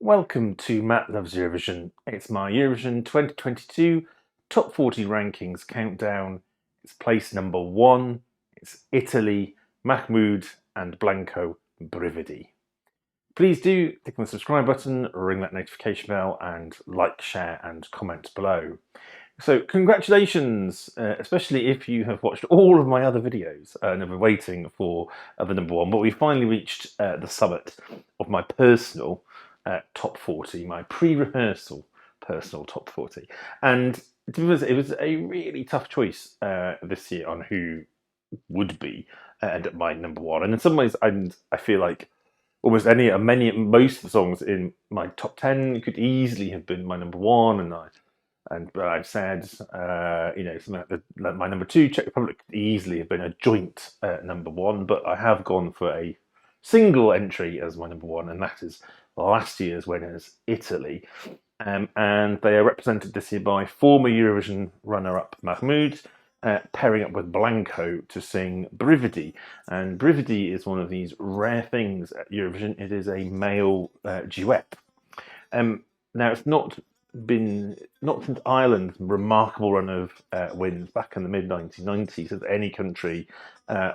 Welcome to Matt Loves Eurovision. It's my Eurovision 2022 Top 40 Rankings countdown. It's place number 1. It's Italy, Mahmood and Blanco, Brividi. Please do click on the subscribe button, ring that notification bell, and like, share, and comment below. So congratulations, especially if you have watched all of my other videos and have been waiting for the number 1. But we finally reached the summit of my personal top 40, my pre-rehearsal personal top 40. And it was a really tough choice this year on who would be end up my number 1. And in some ways, I feel like almost most of the songs in my top 10 could easily have been my number 1, but I've said, something like my number 2, Czech Republic, could easily have been a joint number 1, but I have gone for a single entry as my number 1, and that is last year's winners, Italy. And they are represented this year by former Eurovision runner-up Mahmood, pairing up with Blanco to sing Brividi. And Brividi is one of these rare things at Eurovision. It is a male duet. Now, it's not since Ireland's remarkable run of wins back in the mid-1990s has any country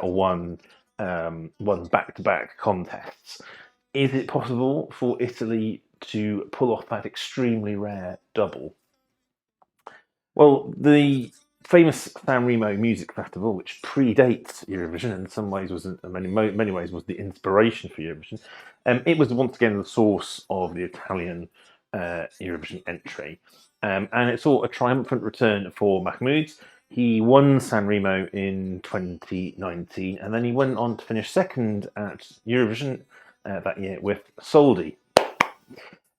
won back-to-back contests. Is it possible for Italy to pull off that extremely rare double? Well, the famous Sanremo Music Festival, which predates Eurovision, in some ways in many ways was the inspiration for Eurovision. It was once again the source of the Italian Eurovision entry, and it saw a triumphant return for Mahmood. He won Sanremo in 2019, and then he went on to finish second at Eurovision that year with Soldi.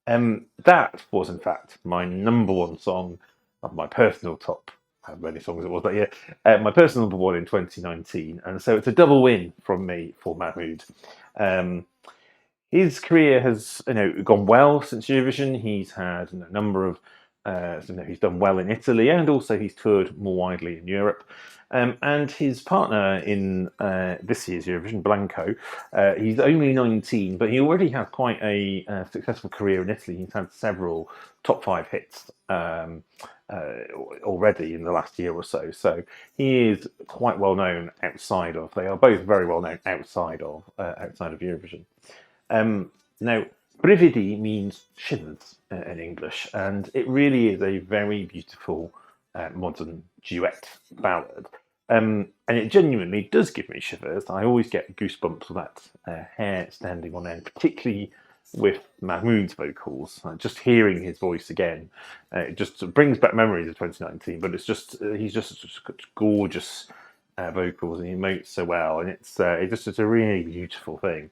That was, in fact, my number 1 song of my personal top. How many songs it was that year? My personal number 1 in 2019, and so it's a double win from me for Mahmood. His career has gone well since Eurovision. He's had a number of he's done well in Italy, and also he's toured more widely in Europe. And his partner in this year's Eurovision, Blanco, he's only 19, but he already has quite a successful career in Italy. He's had several top 5 hits already in the last year or so. So he is quite well known outside of. They are both very well known outside of Eurovision. Now, Brividi means shivers in English, and it really is a very beautiful modern duet ballad. And it genuinely does give me shivers. I always get goosebumps with that hair standing on end, particularly with Mahmood's vocals. Just hearing his voice again, it just brings back memories of 2019. But he's just gorgeous vocals, and he emotes so well, and it's a really beautiful thing.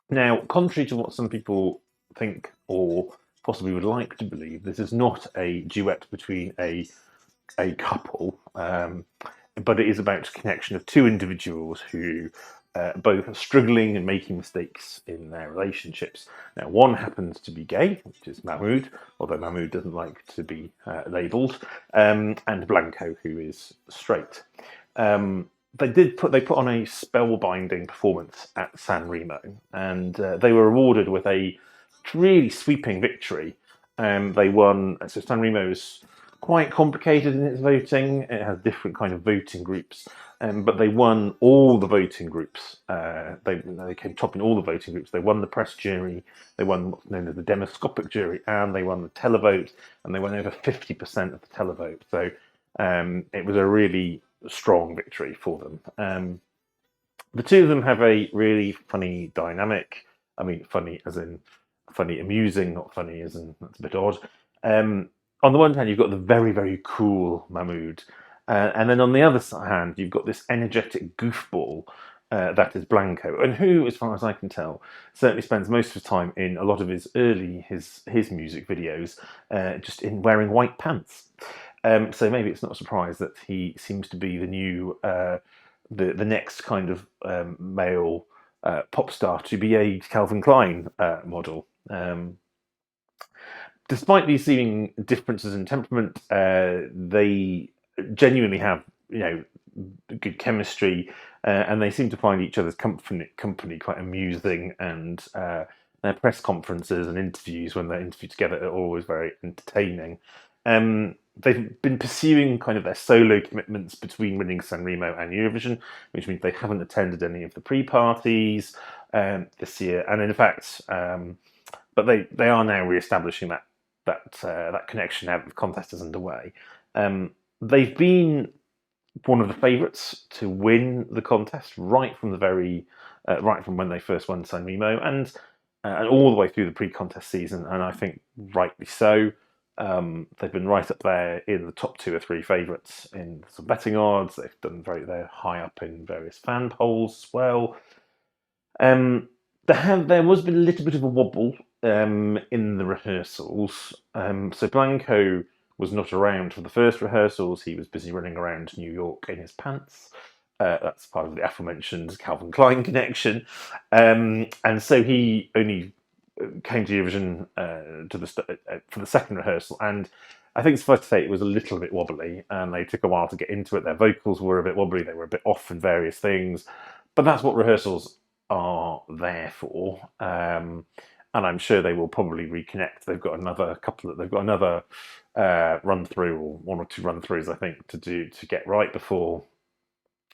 Now, contrary to what some people think or possibly would like to believe, this is not a duet between a couple, but it is about a connection of 2 individuals who both are struggling and making mistakes in their relationships. Now, one happens to be gay, which is Mahmood, although Mahmood doesn't like to be labelled, and Blanco, who is straight. They put on a spellbinding performance at Sanremo, and they were awarded with a really sweeping victory. They won. So Sanremo is quite complicated in its voting. It has different kind of voting groups, but they won all the voting groups. They came top in all the voting groups. They won the press jury, they won what's known as the demoscopic jury, and they won the televote, and they won over 50% of the televote. So it was a really strong victory for them. The 2 of them have a really funny dynamic. I mean, funny as in funny, amusing, not funny as in that's a bit odd. On the one hand, you've got the very, very cool Mahmood, and then on the other hand, you've got this energetic goofball that is Blanco, and who, as far as I can tell, certainly spends most of his time in a lot of his music videos just in wearing white pants. So maybe it's not a surprise that he seems to be the new, the next kind of male pop star to be a Calvin Klein model. Despite these seeming differences in temperament, they genuinely have good chemistry, and they seem to find each other's company quite amusing and their press conferences and interviews when they're interviewed together are always very entertaining. They've been pursuing kind of their solo commitments between winning Sanremo and Eurovision, which means they haven't attended any of the pre-parties this year, and in fact, but they are now re-establishing that connection now that the contest is underway. They've been one of the favourites to win the contest right from right from when they first won Sanremo, and all the way through the pre-contest season, and I think rightly so. They've been right up there in the top 2 or 3 favourites in some betting odds. They're high up in various fan polls as well. There was been a little bit of a wobble in the rehearsals. So Blanco was not around for the first rehearsals. He was busy running around New York in his pants. That's part of the aforementioned Calvin Klein connection. And so he only came to Eurovision for the second rehearsal. And I think suffice to say it was a little bit wobbly, and they took a while to get into it. Their vocals were a bit wobbly. They were a bit off in various things. But that's what rehearsals are there for. And I'm sure they will probably reconnect. They've got another run through, or 1 or 2 run throughs, I think, to get right before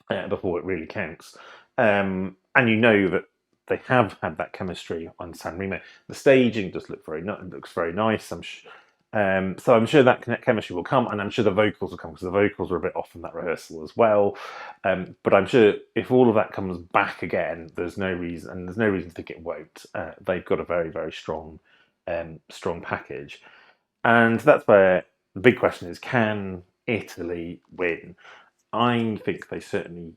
it really counts. And you know that they have had that chemistry on Sanremo. The staging does looks very nice. So I'm sure that chemistry will come, and I'm sure the vocals will come, because the vocals were a bit off in that rehearsal as well. But I'm sure if all of that comes back again, there's no reason to think it won't. They've got a very, very strong package, and that's where the big question is: can Italy win? I think they certainly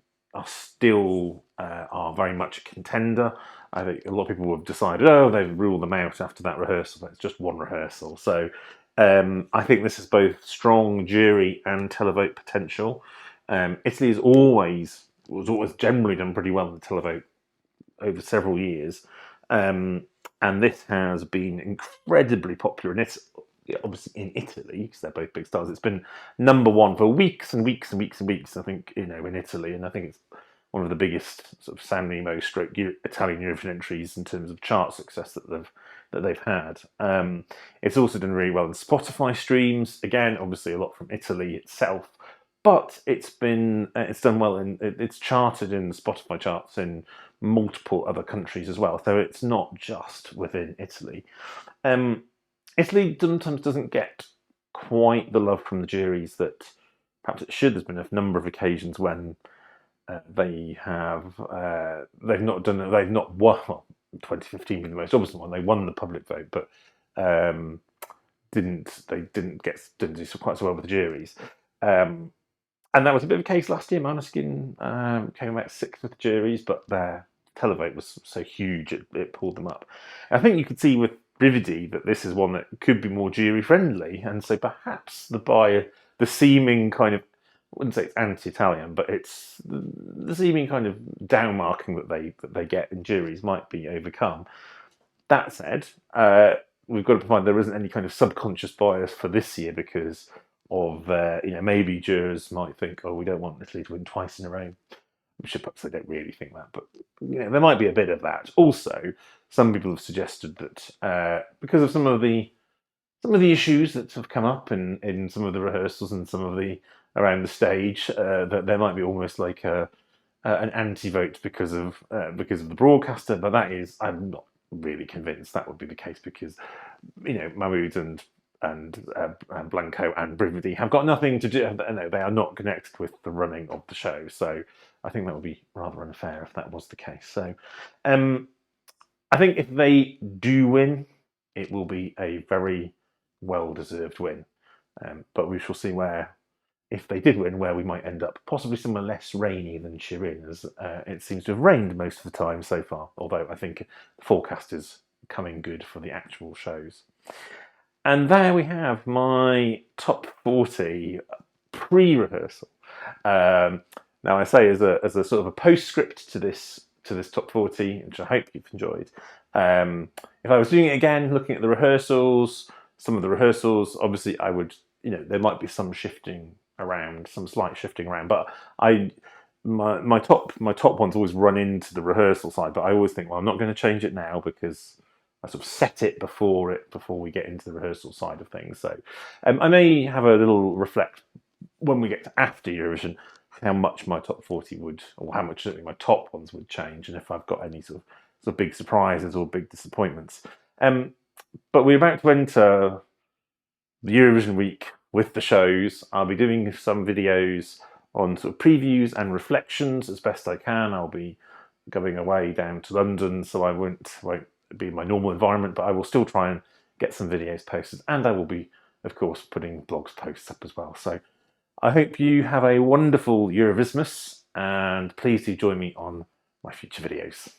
are very much a contender. I think a lot of people have decided, they've ruled them out after that rehearsal, but it's just one rehearsal. So I think this is both strong jury and televote potential. Italy was always generally done pretty well in the televote over several years. And this has been incredibly popular, and it's obviously in Italy, because they're both big stars. It's been number 1 for weeks and weeks and weeks and weeks, I think, in Italy, and I think it's one of the biggest sort of Sanremo stroke Italian Eurovision entries in terms of chart success that they've had. It's also done really well in Spotify streams. Again, obviously a lot from Italy itself, but it's done well it's charted in the Spotify charts in multiple other countries as well. So it's not just within Italy. Italy sometimes doesn't get quite the love from the juries that perhaps it should. There's been a number of occasions when they've not won. Well, 2015 being the most obvious one. They won the public vote, but didn't do quite so well with the juries. And that was a bit of a case last year. Måneskin came out 6th with the juries, but their televote was so huge it pulled them up. I think you could see with Brividi that this is one that could be more jury friendly, and so perhaps the seeming kind of, I wouldn't say it's anti-Italian, but it's the seeming kind of down marking that they get in juries might be overcome. That said, we've got to provide there isn't any kind of subconscious bias for this year because of maybe jurors might think, we don't want Italy to win twice in a row. I'm sure perhaps they don't really think that, but there might be a bit of that. Also, some people have suggested that because of some of the issues that have come up in some of the rehearsals and some of the around the stage, that there might be almost like an anti-vote because of the broadcaster. But I'm not really convinced that would be the case, because Mahmood and Blanco and Brividi have got nothing to do. No, they are not connected with the running of the show. So I think that would be rather unfair if that was the case. So I think if they do win, it will be a very well-deserved win. But we shall see if they did win, where we might end up. Possibly somewhere less rainy than Turin, as it seems to have rained most of the time so far. Although I think the forecast is coming good for the actual shows. And there we have my top 40 pre-rehearsal. Now I say as a sort of a postscript to this top 40, which I hope you've enjoyed. If I was doing it again, looking at the rehearsals, some of the rehearsals, obviously I would, there might be some slight shifting around, but my top ones always run into the rehearsal side. But I always think, well, I'm not going to change it now because sort of set it before we get into the rehearsal side of things. So I may have a little reflect when we get to after Eurovision, how much my top 40 would, or how much certainly my top ones would change, and if I've got any sort of big surprises or big disappointments. But we're about to enter the Eurovision week with the shows. I'll be doing some videos on sort of previews and reflections as best I can. I'll be going away down to London, so I won't be in my normal environment, but I will still try and get some videos posted, and I will be, of course, putting blogs posts up as well. So I hope you have a wonderful Eurovismus, and please do join me on my future videos.